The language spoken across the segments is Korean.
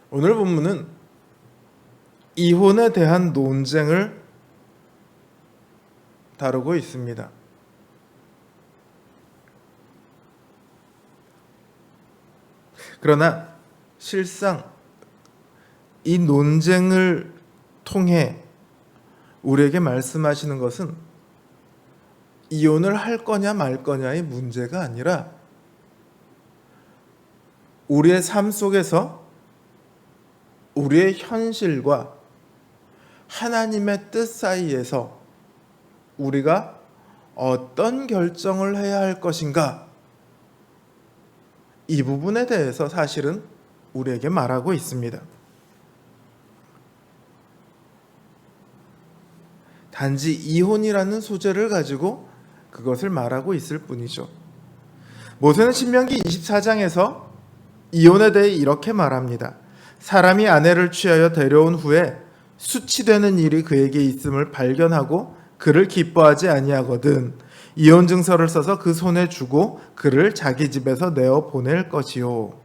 오늘 본문은 이혼에 대한 논쟁을 다루고 있습니다. 그러나 실상 이 논쟁을 통해 우리에게 말씀하시는 것은 이혼을 할 거냐 말 거냐의 문제가 아니라 우리의 삶 속에서 우리의 현실과 하나님의 뜻 사이에서 우리가 어떤 결정을 해야 할 것인가, 이 부분에 대해서 사실은 우리에게 말하고 있습니다. 단지 이혼이라는 소재를 가지고 그것을 말하고 있을 뿐이죠. 모세는 신명기 24장에서 이혼에 대해 이렇게 말합니다. 사람이 아내를 취하여 데려온 후에 수치되는 일이 그에게 있음을 발견하고 그를 기뻐하지 아니하거든 이혼 증서를 써서 그 손에 주고 그를 자기 집에서 내어 보낼 것이요.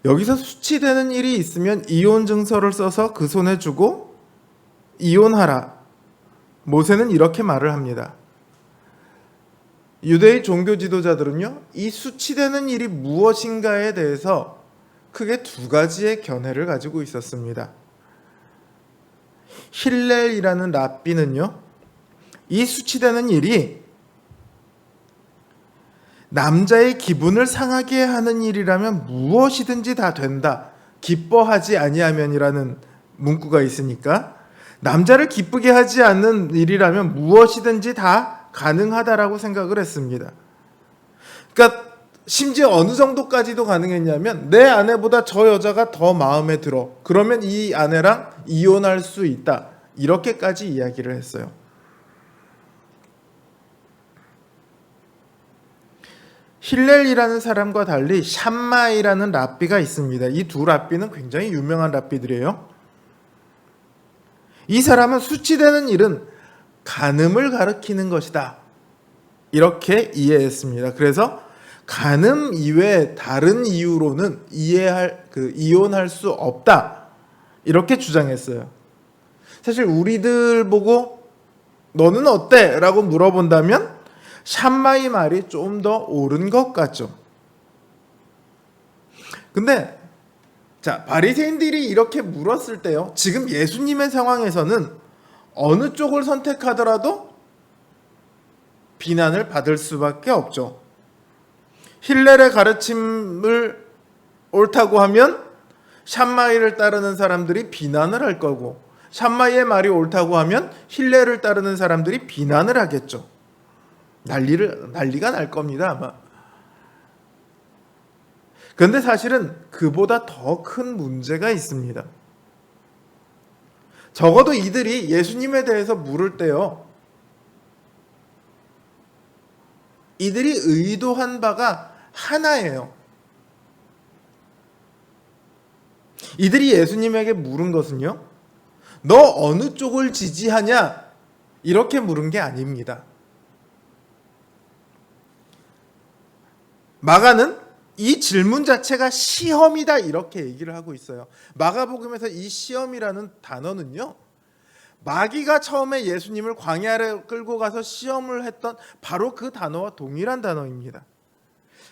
여기서 수치되는 일이 있으면 이혼 증서를 써서 그 손에 주고 이혼하라. 모세는 이렇게 말을 합니다. 유대의 종교 지도자들은요, 이 수치되는 일이 무엇인가에 대해서 크게 두 가지의 견해를 가지고 있었습니다. 힐렐이라는 랍비는요, 이 수치되는 일이 남자의 기분을 상하게 하는 일이라면 무엇이든지 다 된다. 기뻐하지 아니하면이라는 문구가 있으니까 남자를 기쁘게 하지 않는 일이라면 무엇이든지 다 가능하다라고 생각을 했습니다. 그러니까 심지어 어느 정도까지도 가능했냐면 내 아내보다 저 여자가 더 마음에 들어. 그러면 이 아내랑 이혼할 수 있다. 이렇게까지 이야기를 했어요. 힐렐이라는 사람과 달리 샴마이라는 랍비가 있습니다. 이 두 랍비는 굉장히 유명한 랍비들이에요. 이 사람은 수치되는 일은 간음을 가리키는 것이다. 이렇게 이해했습니다. 그래서 간음 이외에 다른 이유로는 이혼할 수 없다. 이렇게 주장했어요. 사실 우리들 보고 너는 어때? 라고 물어본다면 샴마이 말이 좀 더 옳은 것 같죠. 근데 바리새인들이 이렇게 물었을 때요, 지금 예수님의 상황에서는 어느 쪽을 선택하더라도 비난을 받을 수밖에 없죠. 힐렐의 가르침을 옳다고 하면 샴마이를 따르는 사람들이 비난을 할 거고, 샴마이의 말이 옳다고 하면 힐렐을 따르는 사람들이 비난을 하겠죠. 난리가 날 겁니다, 아마. 그런데 사실은 그보다 더 큰 문제가 있습니다. 적어도 이들이 예수님에 대해서 물을 때요, 이들이 의도한 바가 하나예요. 이들이 예수님에게 물은 것은요, 너 어느 쪽을 지지하냐? 이렇게 물은 게 아닙니다. 마가는 이 질문 자체가 시험이다 이렇게 얘기를 하고 있어요. 마가복음에서 이 시험이라는 단어는요, 마귀가 처음에 예수님을 광야를 끌고 가서 시험을 했던 바로 그 단어와 동일한 단어입니다.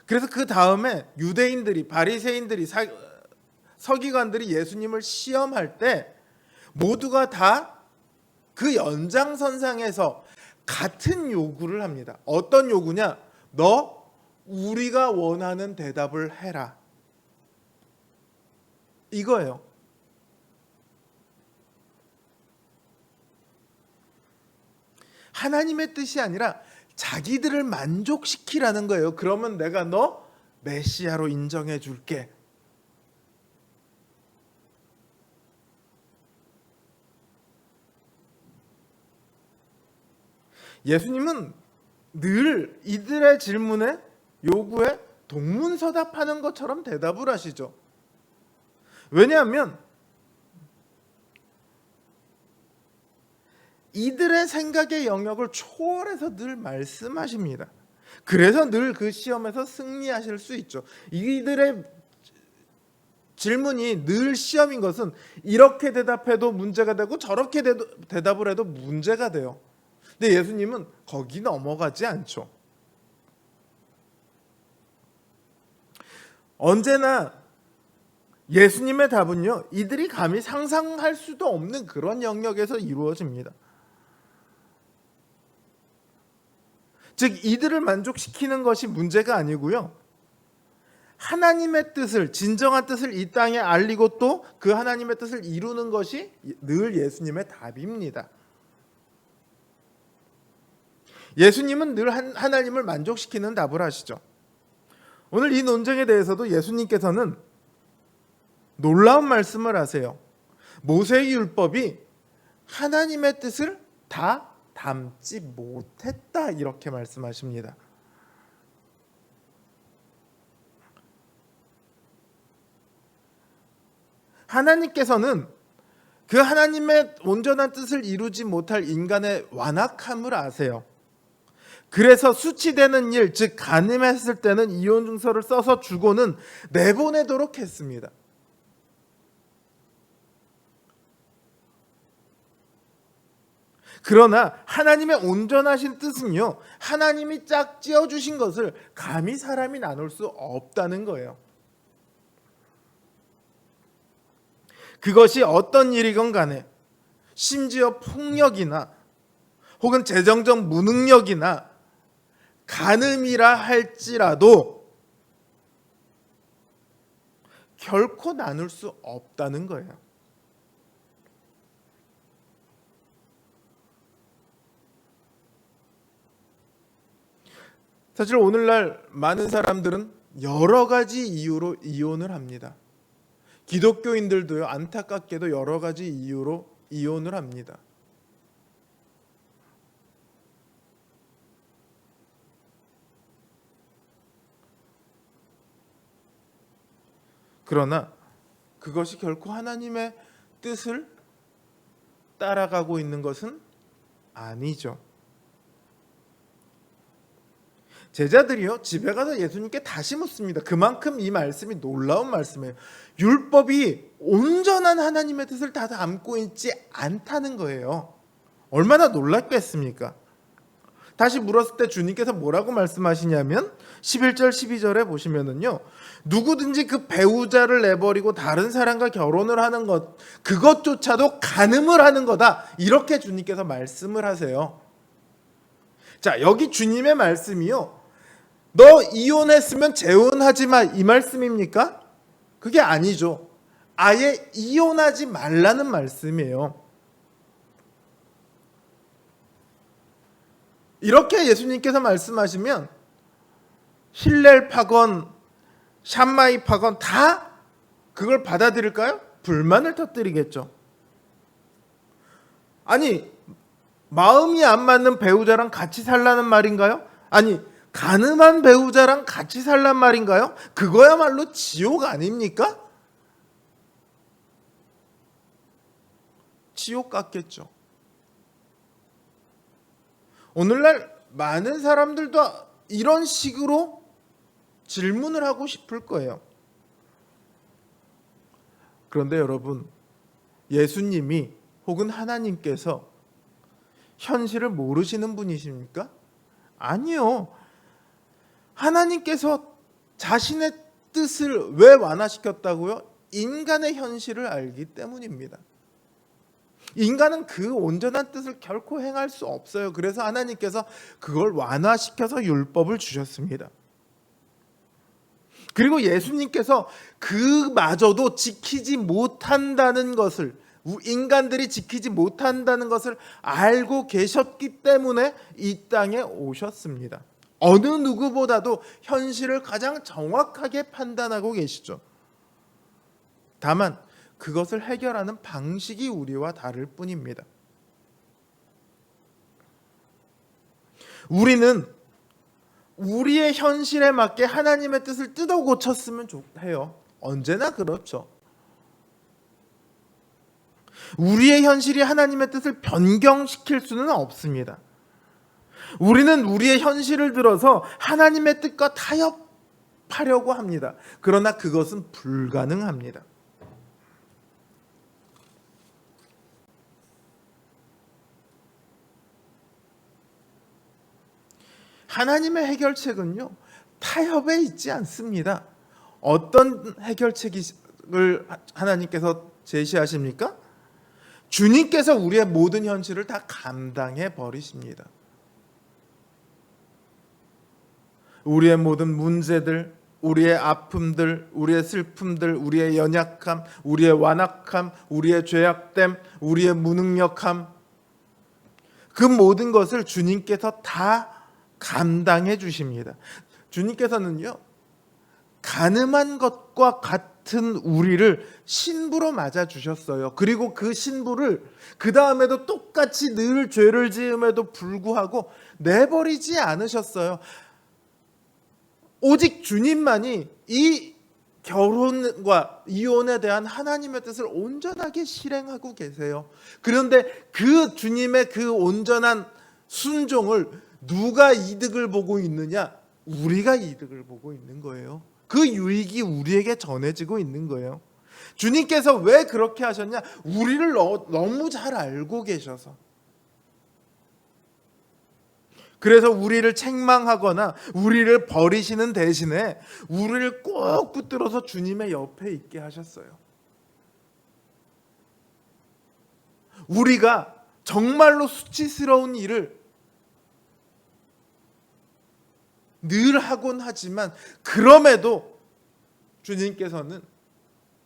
그래서 그 다음에 유대인들이, 바리새인들이, 서기관들이 예수님을 시험할 때 모두가 다 그 연장선상에서 같은 요구를 합니다. 어떤 요구냐? 너 우리가 원하는 대답을 해라. 이거예요. 하나님의 뜻이 아니라 자기들을 만족시키라는 거예요. 그러면 내가 너 메시아로 인정해 줄게. 예수님은 늘 이들의 질문에, 요구에 동문서답하는 것처럼 대답을 하시죠. 왜냐하면 이들의 생각의 영역을 초월해서 늘 말씀하십니다. 그래서 늘 그 시험에서 승리하실 수 있죠. 이들의 질문이 늘 시험인 것은 이렇게 대답해도 문제가 되고 저렇게 대답을 해도 문제가 돼요. 근데 예수님은 거기 넘어가지 않죠. 언제나 예수님의 답은요, 이들이 감히 상상할 수도 없는 그런 영역에서 이루어집니다. 즉 이들을 만족시키는 것이 문제가 아니고요, 하나님의 뜻을, 진정한 뜻을 이 땅에 알리고 또 그 하나님의 뜻을 이루는 것이 늘 예수님의 답입니다. 예수님은 늘 하나님을 만족시키는 답을 하시죠. 오늘 이 논쟁에 대해서도 예수님께서는 놀라운 말씀을 하세요. 모세의 율법이 하나님의 뜻을 다 담지 못했다, 이렇게 말씀하십니다. 하나님께서는 그 하나님의 온전한 뜻을 이루지 못할 인간의 완악함을 아세요. 그래서 수치되는 일, 즉 간음했을 때는 이혼 증서를 써서 주고는 내보내도록 했습니다. 그러나 하나님의 온전하신 뜻은요, 하나님이 짝지어 주신 것을 감히 사람이 나눌 수 없다는 거예요. 그것이 어떤 일이건 간에, 심지어 폭력이나 혹은 재정적 무능력이나 간음이라 할지라도 결코 나눌 수 없다는 거예요. 사실 오늘날 많은 사람들은 여러 가지 이유로 이혼을 합니다. 기독교인들도요, 안타깝게도 여러 가지 이유로 이혼을 합니다. 그러나 그것이 결코 하나님의 뜻을 따라가고 있는 것은 아니죠. 제자들이요, 집에 가서 예수님께 다시 묻습니다. 그만큼 이 말씀이 놀라운 말씀이에요. 율법이 온전한 하나님의 뜻을 다 담고 있지 않다는 거예요. 얼마나 놀랐겠습니까? 다시 물었을 때 주님께서 뭐라고 말씀하시냐면 11절 12절에 보시면은요, 누구든지 그 배우자를 내버리고 다른 사람과 결혼을 하는 것, 그것조차도 간음을 하는 거다, 이렇게 주님께서 말씀을 하세요. 자, 여기 주님의 말씀이요, 너 이혼했으면 재혼하지 마, 이 말씀입니까? 그게 아니죠. 아예 이혼하지 말라는 말씀이에요. 이렇게 예수님께서 말씀하시면 힐렐 파건, 샴마이 파건 다 그걸 받아들일까요? 불만을 터뜨리겠죠. 아니, 마음이 안 맞는 배우자랑 같이 살라는 말인가요? 아니, 간음한 배우자랑 같이 살란 말인가요? 그거야말로 지옥 아닙니까? 지옥 같겠죠. 오늘날 많은 사람들도 이런 식으로 질문을 하고 싶을 거예요. 그런데 여러분, 예수님이 혹은 하나님께서 현실을 모르시는 분이십니까? 아니요. 하나님께서 자신의 뜻을 왜 완화시켰다고요? 인간의 현실을 알기 때문입니다. 인간은 그 온전한 뜻을 결코 행할 수 없어요. 그래서 하나님께서 그걸 완화시켜서 율법을 주셨습니다. 그리고 예수님께서 그마저도 지키지 못한다는 것을, 인간들이 지키지 못한다는 것을 알고 계셨기 때문에 이 땅에 오셨습니다. 어느 누구보다도 현실을 가장 정확하게 판단하고 계시죠. 다만 그것을 해결하는 방식이 우리와 다를 뿐입니다. 우리는 우리의 현실에 맞게 하나님의 뜻을 뜯어 고쳤으면 해요. 언제나 그렇죠. 우리의 현실이 하나님의 뜻을 변경시킬 수는 없습니다. 우리는 우리의 현실을 들어서 하나님의 뜻과 타협하려고 합니다. 그러나 그것은 불가능합니다. 하나님의 해결책은요, 타협에 있지 않습니다. 어떤 해결책을 하나님께서 제시하십니까? 주님께서 우리의 모든 현실을 다 감당해 버리십니다. 우리의 모든 문제들, 우리의 아픔들, 우리의 슬픔들, 우리의 연약함, 우리의 완악함, 우리의 죄악됨, 우리의 무능력함, 그 모든 것을 주님께서 다 감당해 주십니다. 주님께서는요, 가늠한 것과 같은 우리를 신부로 맞아 주셨어요. 그리고 그 신부를 그 다음에도 똑같이 늘 죄를 지음에도 불구하고 내버리지 않으셨어요. 오직 주님만이 이 결혼과 이혼에 대한 하나님의 뜻을 온전하게 실행하고 계세요. 그런데 그 주님의 그 온전한 순종을 누가 이득을 보고 있느냐? 우리가 이득을 보고 있는 거예요. 그 유익이 우리에게 전해지고 있는 거예요. 주님께서 왜 그렇게 하셨냐? 우리를 너무 잘 알고 계셔서. 그래서 우리를 책망하거나 우리를 버리시는 대신에 우리를 꼭 붙들어서 주님의 옆에 있게 하셨어요. 우리가 정말로 수치스러운 일을 늘 하곤 하지만 그럼에도 주님께서는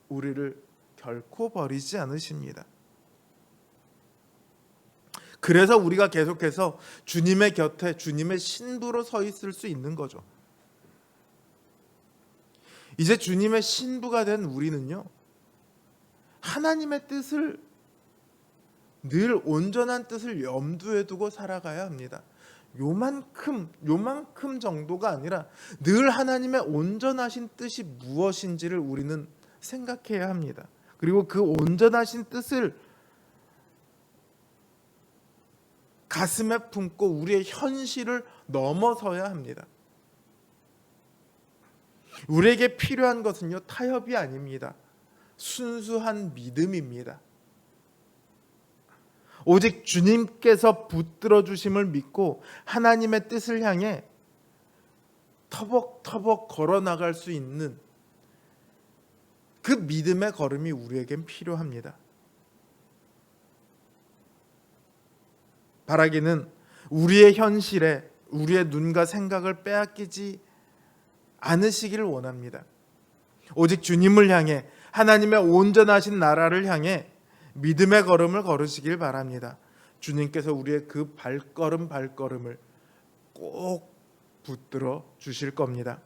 우리를 결코 버리지 않으십니다. 그래서 우리가 계속해서 주님의 곁에 주님의 신부로 서 있을 수 있는 거죠. 이제 주님의 신부가 된 우리는요, 하나님의 뜻을 늘 온전한 뜻을 염두에 두고 살아가야 합니다. 요만큼 정도가 아니라 늘 하나님의 온전하신 뜻이 무엇인지를 우리는 생각해야 합니다. 그리고 그 온전하신 뜻을 가슴에 품고 우리의 현실을 넘어서야 합니다. 우리에게 필요한 것은요, 타협이 아닙니다. 순수한 믿음입니다. 오직 주님께서 붙들어 주심을 믿고 하나님의 뜻을 향해 터벅터벅 걸어 나갈 수 있는 그 믿음의 걸음이 우리에겐 필요합니다. 바라기는 우리의 현실에 우리의 눈과 생각을 빼앗기지 않으시기를 원합니다. 오직 주님을 향해 하나님의 온전하신 나라를 향해 믿음의 걸음을 걸으시길 바랍니다. 주님께서 우리의 그 발걸음을 꼭 붙들어 주실 겁니다.